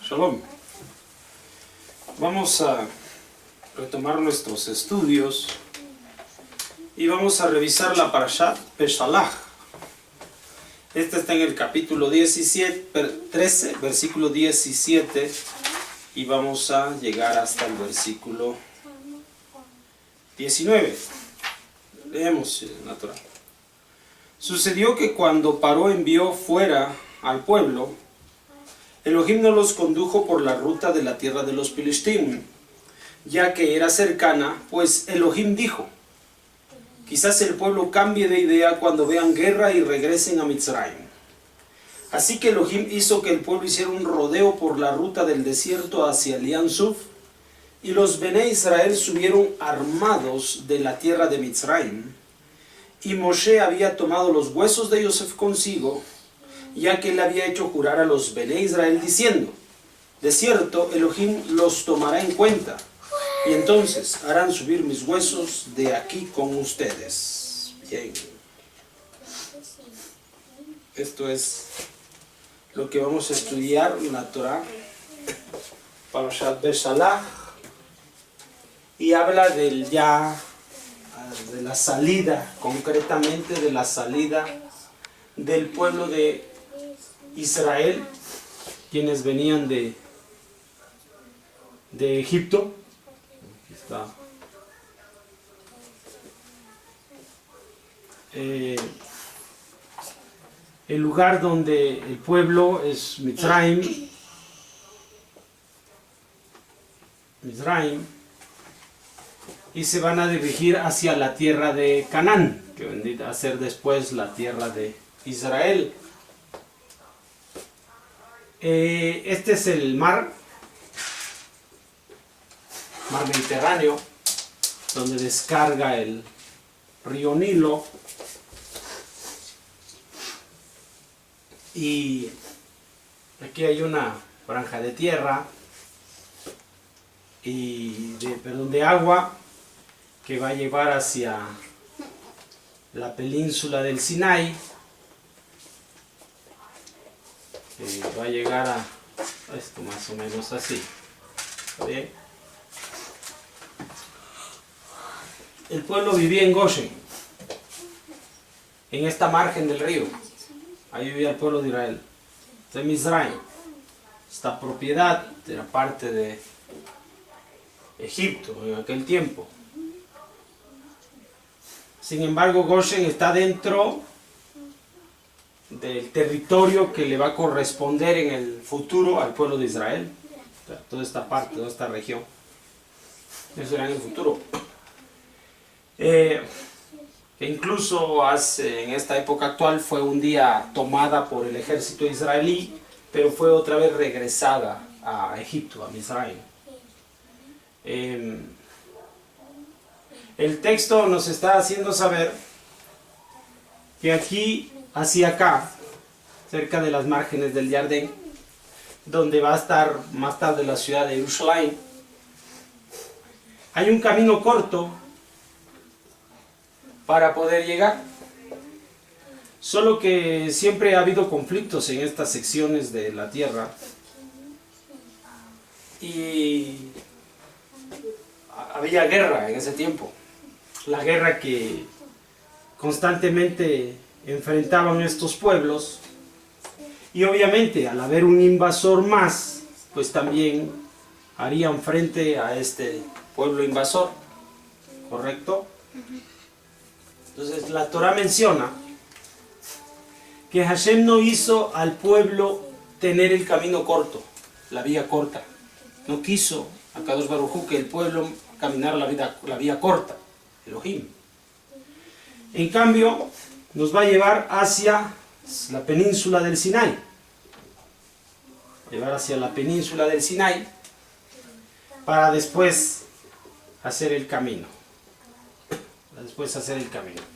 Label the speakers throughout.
Speaker 1: Shalom. Vamos a retomar nuestros estudios y vamos a revisar la Parashat Beshalach. Esta está en el capítulo 13, versículo 17, y vamos a llegar hasta el versículo 19. Leemos la Torah. Sucedió que cuando Paró envió fuera al pueblo, Elohim no los condujo por la ruta de la tierra de los Filistim, ya que era cercana, pues Elohim dijo: quizás el pueblo cambie de idea cuando vean guerra y regresen a Mitzrayim. Así que Elohim hizo que el pueblo hiciera un rodeo por la ruta del desierto hacia el Yan Suf, y los Bené Israel subieron armados de la tierra de Mitzrayim. Y Moshe había tomado los huesos de Yosef consigo, ya que él había hecho jurar a los Bené Israel diciendo: de cierto, Elohim los tomará en cuenta, y entonces harán subir mis huesos de aquí con ustedes. Bien. Esto es lo que vamos a estudiar en la Torah, Parashat Beshalach, y habla de la salida, concretamente de la salida del pueblo de Israel, quienes venían de Egipto. Aquí está. El lugar donde el pueblo es Mitzrayim, y se van a dirigir hacia la tierra de Canaán, que vendrá a ser después la tierra de Israel. Este es el mar Mediterráneo, donde descarga el río Nilo, y aquí hay una franja de tierra de agua que va a llevar hacia la península del Sinai. Va a llegar a esto más o menos así. ¿Está bien? El pueblo vivía en Goshen, en esta margen del río. Ahí vivía el pueblo de Israel, de Mizraim. Esta propiedad era parte de Egipto en aquel tiempo. Sin embargo, Goshen está dentro del territorio que le va a corresponder en el futuro al pueblo de Israel. O sea, toda esta parte, toda esta región, eso será en el futuro. Incluso en esta época actual fue un día tomada por el ejército israelí, pero fue otra vez regresada a Egipto, a Mizraim. El texto nos está haciendo saber que aquí, hacia acá, cerca de las márgenes del Jardín, donde va a estar más tarde la ciudad de Jerusalén, hay un camino corto para poder llegar. Solo que siempre ha habido conflictos en estas secciones de la tierra, y había guerra en ese tiempo. La guerra que constantemente enfrentaban estos pueblos, y obviamente al haber un invasor más, pues también harían frente a este pueblo invasor, ¿correcto? Entonces la Torah menciona que Hashem no hizo al pueblo tener el camino corto, la vía corta. No quiso a Kadosh Baruj Hu que el pueblo caminara la vía corta, Elohim. En cambio, nos va a llevar hacia la península del Sinai. Llevar hacia la península del Sinai para después hacer el camino.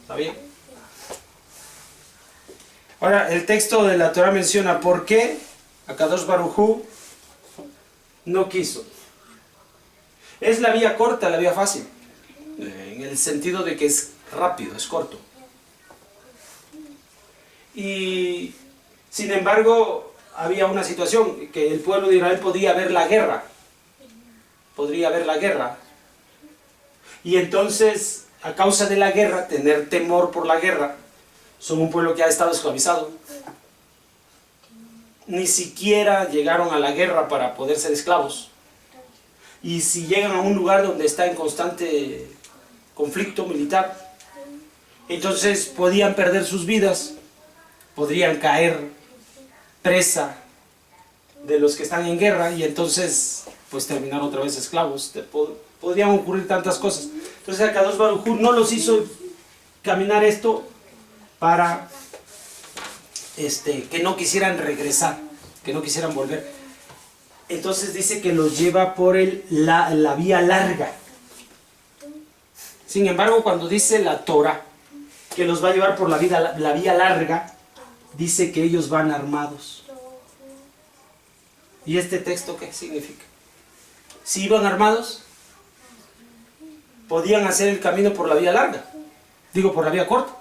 Speaker 1: ¿Está bien? Ahora, el texto de la Torah menciona por qué Akadosh Baruj Hu no quiso. Es la vía corta, la vía fácil, en el sentido de que es rápido, es corto. Y sin embargo, había una situación que el pueblo de Israel podía ver la guerra. Podría haber la guerra. Y entonces, a causa de la guerra, tener temor por la guerra, son un pueblo que ha estado esclavizado. Ni siquiera llegaron a la guerra para poder ser esclavos. Y si llegan a un lugar donde está en constante conflicto militar, entonces podían perder sus vidas, podrían caer presa de los que están en guerra y entonces pues terminar otra vez esclavos. Podrían ocurrir tantas cosas. Entonces Akadosh Baruj Hu no los hizo caminar esto para que no quisieran regresar, que no quisieran volver. Entonces dice que los lleva por la vía larga. Sin embargo, cuando dice la Torah que los va a llevar por la vía larga, dice que ellos van armados. ¿Y este texto qué significa? Si iban armados, podían hacer el camino por la vía larga. Digo, por la vía corta.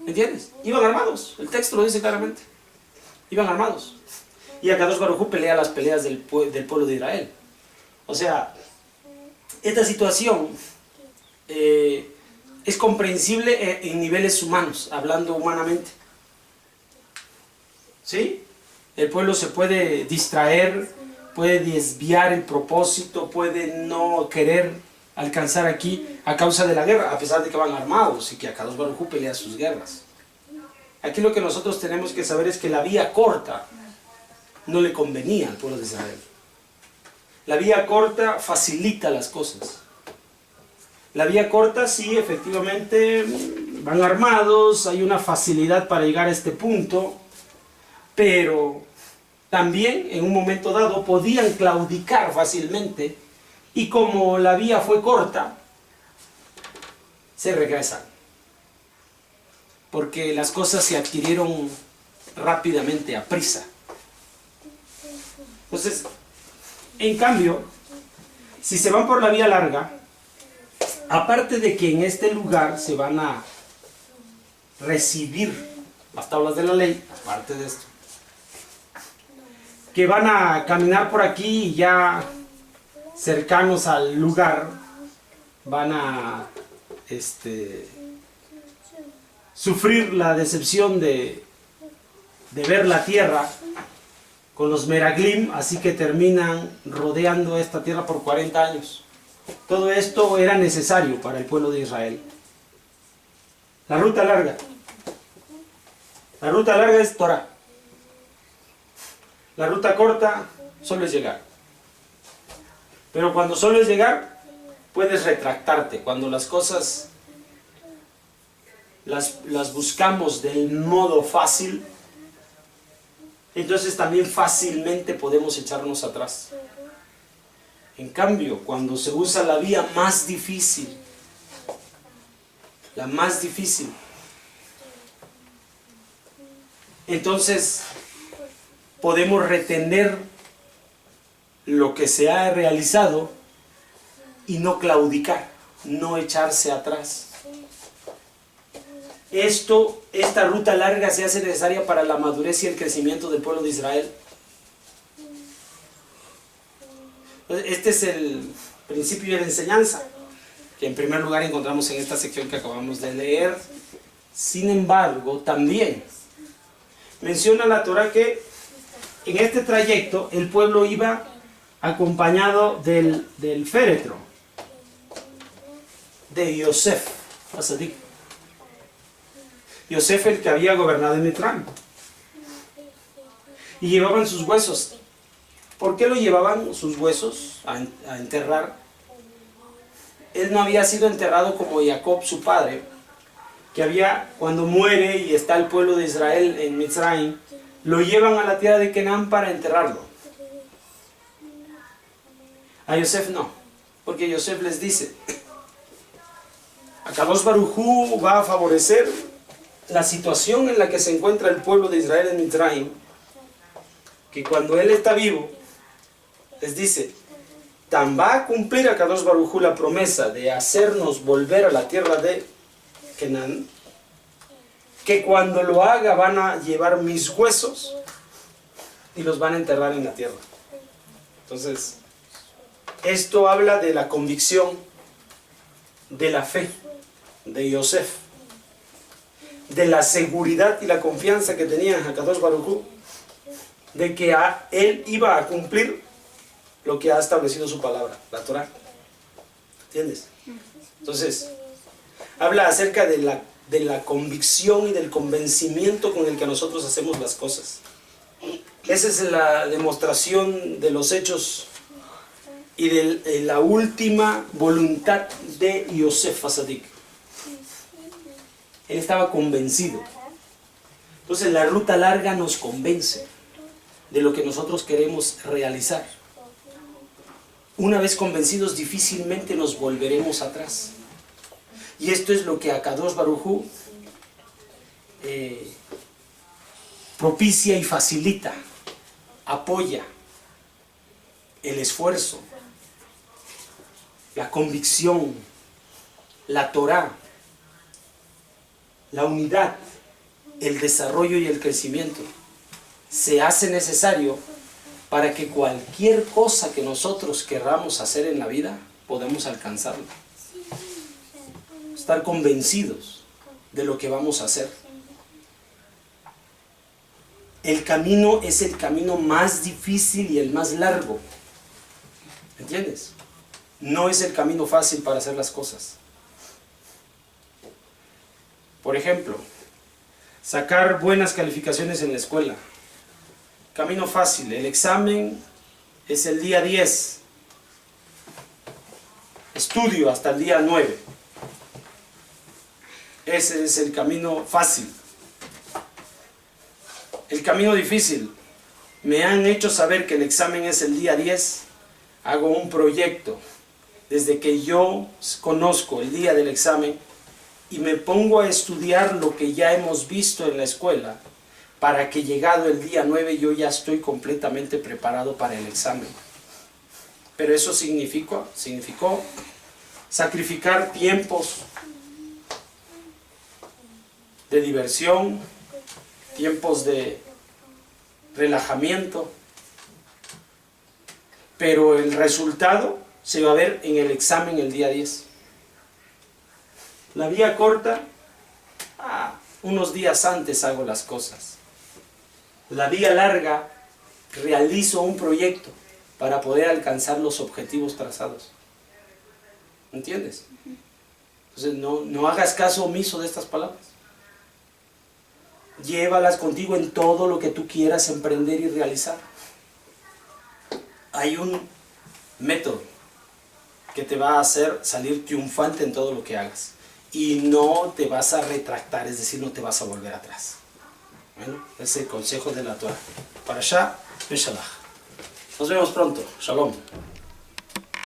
Speaker 1: ¿Entiendes? Iban armados. El texto lo dice claramente. Iban armados. Y Akadosh Baruj Hu pelea las peleas del pueblo de Israel. O sea, esta situación es comprensible en niveles humanos, hablando humanamente. ¿Sí? El pueblo se puede distraer, puede desviar el propósito, puede no querer alcanzar aquí a causa de la guerra, a pesar de que van armados y que Akadosh Baruj Hu pelea sus guerras. Aquí lo que nosotros tenemos que saber es que la vía corta no le convenía al pueblo de Israel. La vía corta facilita las cosas. La vía corta sí, efectivamente, van armados, hay una facilidad para llegar a este punto, pero también en un momento dado podían claudicar fácilmente y como la vía fue corta, se regresan. Porque las cosas se adquirieron rápidamente, a prisa. Entonces, en cambio, si se van por la vía larga, aparte de que en este lugar se van a recibir las tablas de la ley, aparte de esto, que van a caminar por aquí y ya cercanos al lugar, van a sufrir la decepción de ver la tierra con los Meraglim, así que terminan rodeando esta tierra por 40 años. Todo esto era necesario para el pueblo de Israel. La ruta larga. La ruta larga es Torah. La ruta corta solo es llegar. Pero cuando solo es llegar, puedes retractarte. Cuando las cosas las buscamos del modo fácil, entonces también fácilmente podemos echarnos atrás. En cambio, cuando se usa la vía más difícil, la más difícil, entonces podemos retener lo que se ha realizado y no claudicar, no echarse atrás. Esta ruta larga se hace necesaria para la madurez y el crecimiento del pueblo de Israel. Este es el principio de la enseñanza que en primer lugar encontramos en esta sección que acabamos de leer. Sin embargo, también menciona la Torah que en este trayecto el pueblo iba acompañado del féretro de Yosef, Asadik. Yosef, el que había gobernado en Mitzrayim, y llevaban sus huesos. ¿Por qué lo llevaban sus huesos a enterrar? Él no había sido enterrado como Jacob, su padre, que cuando muere y está el pueblo de Israel en Mitzrayim, lo llevan a la tierra de Canaán para enterrarlo. A Yosef no, porque Yosef les dice, Akadosh Baruj Hu va a favorecer la situación en la que se encuentra el pueblo de Israel en Mitzrayim, que cuando él está vivo, les dice, tan va a cumplir Akadosh Baruj Hu la promesa de hacernos volver a la tierra de Canaán, que cuando lo haga van a llevar mis huesos y los van a enterrar en la tierra. Entonces, esto habla de la convicción, de la fe de Yosef, de la seguridad y la confianza que tenía en Hakadosh Baruj Hu, de que él iba a cumplir lo que ha establecido su palabra, la Torah. ¿Entiendes? Entonces, habla acerca de la convicción y del convencimiento con el que nosotros hacemos las cosas. Esa es la demostración de los hechos y de la última voluntad de Yosef Hasadik. Él estaba convencido. Entonces la ruta larga nos convence de lo que nosotros queremos realizar. Una vez convencidos, difícilmente nos volveremos atrás. Y esto es lo que Akadosh Baruj Hu propicia y facilita, apoya el esfuerzo, la convicción, la Torah, la unidad, el desarrollo y el crecimiento. Se hace necesario para que cualquier cosa que nosotros querramos hacer en la vida, podamos alcanzarlo. Estar convencidos de lo que vamos a hacer. El camino es el camino más difícil y el más largo. ¿Entiendes? No es el camino fácil para hacer las cosas. Por ejemplo, sacar buenas calificaciones en la escuela. Camino fácil. El examen es el día 10. Estudio hasta el día 9. Ese es el camino fácil. El camino difícil. Me han hecho saber que el examen es el día 10. Hago un proyecto. Desde que yo conozco el día del examen y me pongo a estudiar lo que ya hemos visto en la escuela, para que llegado el día 9 yo ya estoy completamente preparado para el examen. Pero eso significó sacrificar tiempos de diversión, tiempos de relajamiento, pero el resultado se va a ver en el examen el día 10. La vía corta, unos días antes hago las cosas. La vía larga, realizo un proyecto para poder alcanzar los objetivos trazados. ¿Entiendes? Entonces no hagas caso omiso de estas palabras. Llévalas contigo en todo lo que tú quieras emprender y realizar. Hay un método que te va a hacer salir triunfante en todo lo que hagas. Y no te vas a retractar, es decir, no te vas a volver atrás. Bueno, ese es el consejo de la Torah. Para allá, Beshalach. Nos vemos pronto. Shalom.